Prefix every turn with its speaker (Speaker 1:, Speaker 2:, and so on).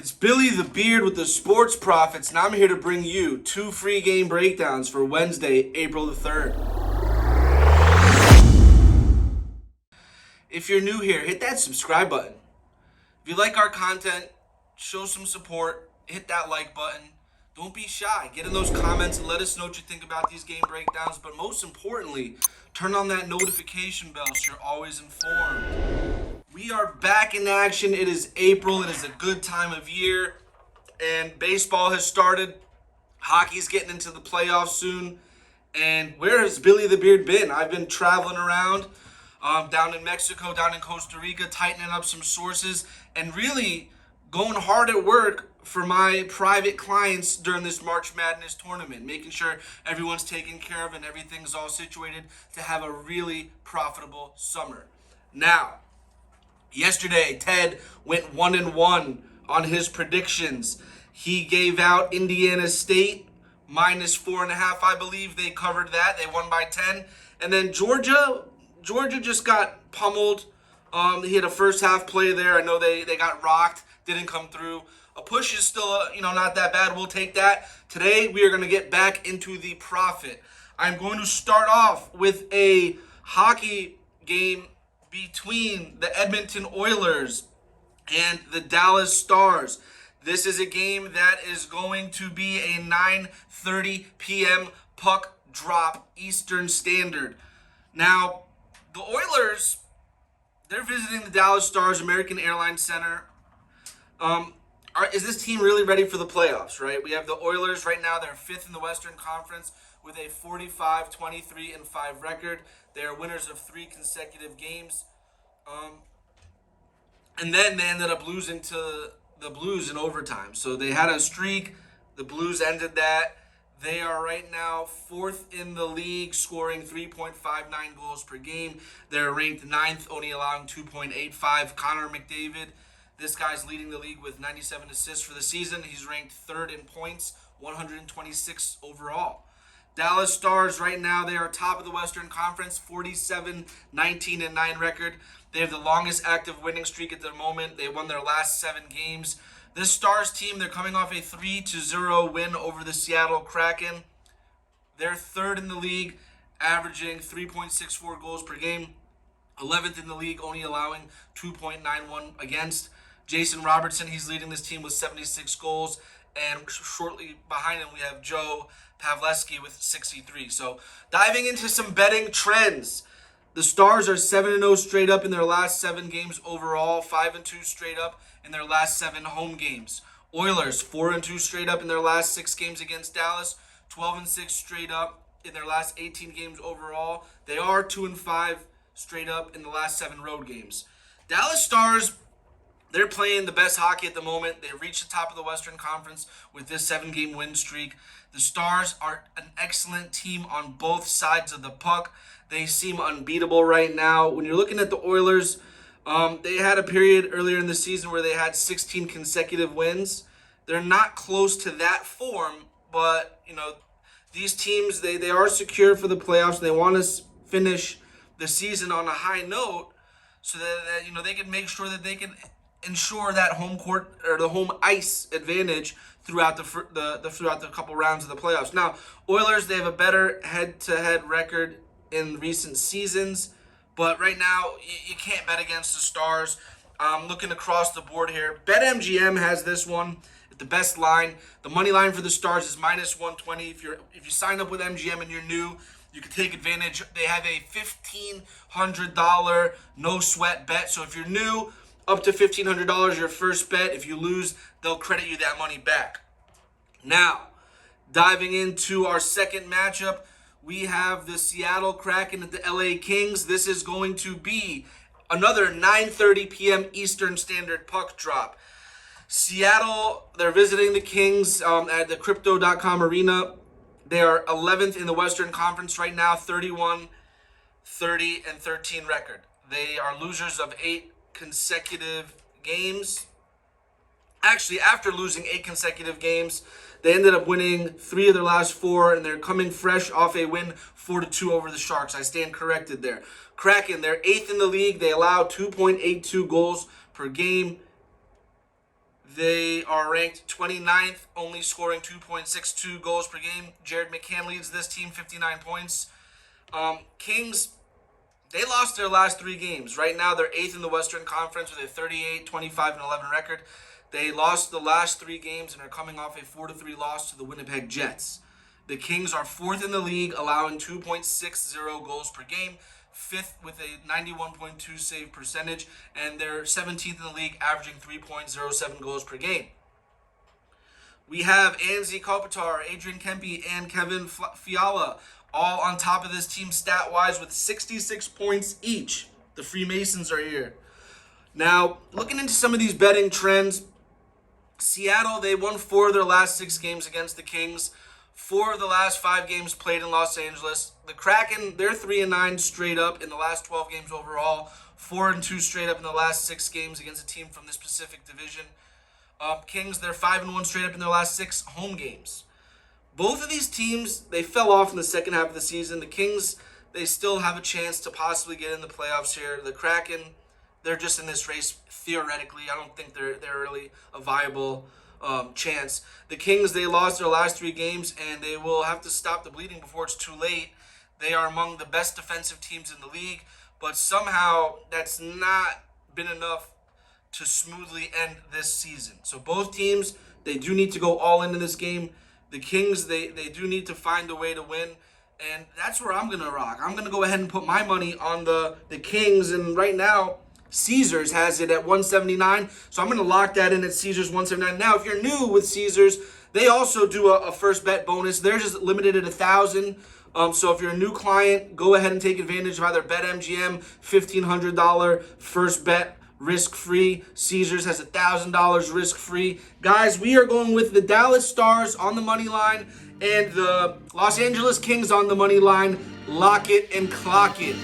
Speaker 1: It's Billy the Beard with the Sports Profits, and I'm here to bring you 2 free game breakdowns for Wednesday, April the 3rd. If you're new here, hit that subscribe button. If you like our content, show some support, hit that like button. Don't be shy. Get in those comments and let us know what you think about these game breakdowns, but most importantly, turn on that notification bell so you're always informed. We are back in action. It is April. It is a good time of year. And baseball has started. Hockey's getting into the playoffs soon. And where has Billy the Beard been? I've been traveling around down in Mexico, down in Costa Rica, tightening up some sources, and really going hard at work for my private clients during this March Madness tournament, making sure everyone's taken care of and everything's all situated to have a really profitable summer. Now, yesterday, Ted went 1-1 on his predictions. He gave out Indiana State minus 4.5. I believe they covered that. They won by 10. And then Georgia just got pummeled. He had a first half play there. I know they got rocked, didn't come through. A push is still, not that bad. We'll take that. Today, we are going to get back into the profit. I'm going to start off with a hockey game between the Edmonton Oilers and the Dallas Stars. This is a game that is going to be a 9:30 p.m. puck drop Eastern Standard. Now, the Oilers, they're visiting the Dallas Stars American Airlines Center. Is this team really ready for the playoffs, right? We have the Oilers right now. They're 5th in the Western Conference with a 45-23-5 record. They are winners of 3 consecutive games. And then they ended up losing to the Blues in overtime. So they had a streak. The Blues ended that. They are right now 4th in the league, scoring 3.59 goals per game. They're ranked 9th, only allowing 2.85. Connor McDavid, this guy's leading the league with 97 assists for the season. He's ranked 3rd in points, 126 overall. Dallas Stars right now, they are top of the Western Conference, 47-19-9 record. They have the longest active winning streak at the moment. They won their last 7 games. This Stars team, they're coming off a 3-0 win over the Seattle Kraken. They're 3rd in the league, averaging 3.64 goals per game. 11th in the league, only allowing 2.91 against. Jason Robertson, he's leading this team with 76 goals. And shortly behind him, we have Joe Pavleski with 63. So diving into some betting trends. The Stars are 7-0 straight up in their last 7 games overall, 5-2 straight up in their last 7 home games. Oilers 4-2 straight up in their last 6 games against Dallas, 12-6 straight up in their last 18 games overall. They are 2-5 straight up in the last 7 road games. Dallas Stars, they're playing the best hockey at the moment. They reached the top of the Western Conference with this 7-game win streak. The Stars are an excellent team on both sides of the puck. They seem unbeatable right now. When you're looking at the Oilers, they had a period earlier in the season where they had 16 consecutive wins. They're not close to that form, but, these teams, they are secure for the playoffs. They want to finish the season on a high note so that they can make sure that they can ensure that home court or the home ice advantage throughout the couple rounds of the playoffs. Now, Oilers, they have a better head-to-head record in recent seasons, but right now you can't bet against the Stars. Looking across the board here, BetMGM has this one at the best line. The money line for the Stars is minus 120. If you sign up with MGM and you're new, you can take advantage. They have a $1,500 no sweat bet. So if you're new, up to $1,500 your first bet. If you lose, they'll credit you that money back. Now, diving into our second matchup, we have the Seattle Kraken at the LA Kings. This is going to be another 9:30 p.m. Eastern Standard puck drop. Seattle, they're visiting the Kings at the Crypto.com Arena. They are 11th in the Western Conference right now, 31-30-13 record. They are losers of 8 consecutive games. Actually, after losing 8 consecutive games, they ended up winning 3 of their last 4, and they're coming fresh off a win 4-2 over the Sharks. I stand corrected there. Kraken, they're 8th in the league. They allow 2.82 goals per game. They are ranked 29th, only scoring 2.62 goals per game. Jared McCann leads this team, 59 points. Kings, they lost their last 3 games. Right now, they're 8th in the Western Conference with a 38, 25, and 11 record. They lost the last 3 games and are coming off a 4-3 loss to the Winnipeg Jets. The Kings are 4th in the league, allowing 2.60 goals per game, 5th with a 91.2 save percentage, and they're 17th in the league, averaging 3.07 goals per game. We have Anze Kopitar, Adrian Kempe, and Kevin Fiala all on top of this team stat-wise with 66 points each. The Freemasons are here. Now, looking into some of these betting trends, Seattle, they won 4 of their last 6 games against the Kings. 4 of the last 5 games played in Los Angeles. The Kraken, they're 3-9 straight up in the last 12 games overall. 4-2 straight up in the last 6 games against a team from this Pacific Division. Kings, they're 5-1 straight up in their last 6 home games. Both of these teams, they fell off in the second half of the season. The Kings, they still have a chance to possibly get in the playoffs here. The Kraken, they're just in this race theoretically. I don't think they're really a viable chance. The Kings, they lost their last 3 games, and they will have to stop the bleeding before it's too late. They are among the best defensive teams in the league, but somehow that's not been enough to smoothly end this season. So both teams, they do need to go all into this game. The Kings, they do need to find a way to win, and that's where I'm going to rock. I'm going to go ahead and put my money on the Kings, and right now, Caesars has it at 179, so I'm going to lock that in at Caesars 179. Now, if you're new with Caesars, they also do a first bet bonus. They're just limited at 1,000. So if you're a new client, go ahead and take advantage of either BetMGM, $1,500 first bet risk-free. Caesars has $1,000 risk-free. Guys, we are going with the Dallas Stars on the money line and the Los Angeles Kings on the money line. Lock it and clock it.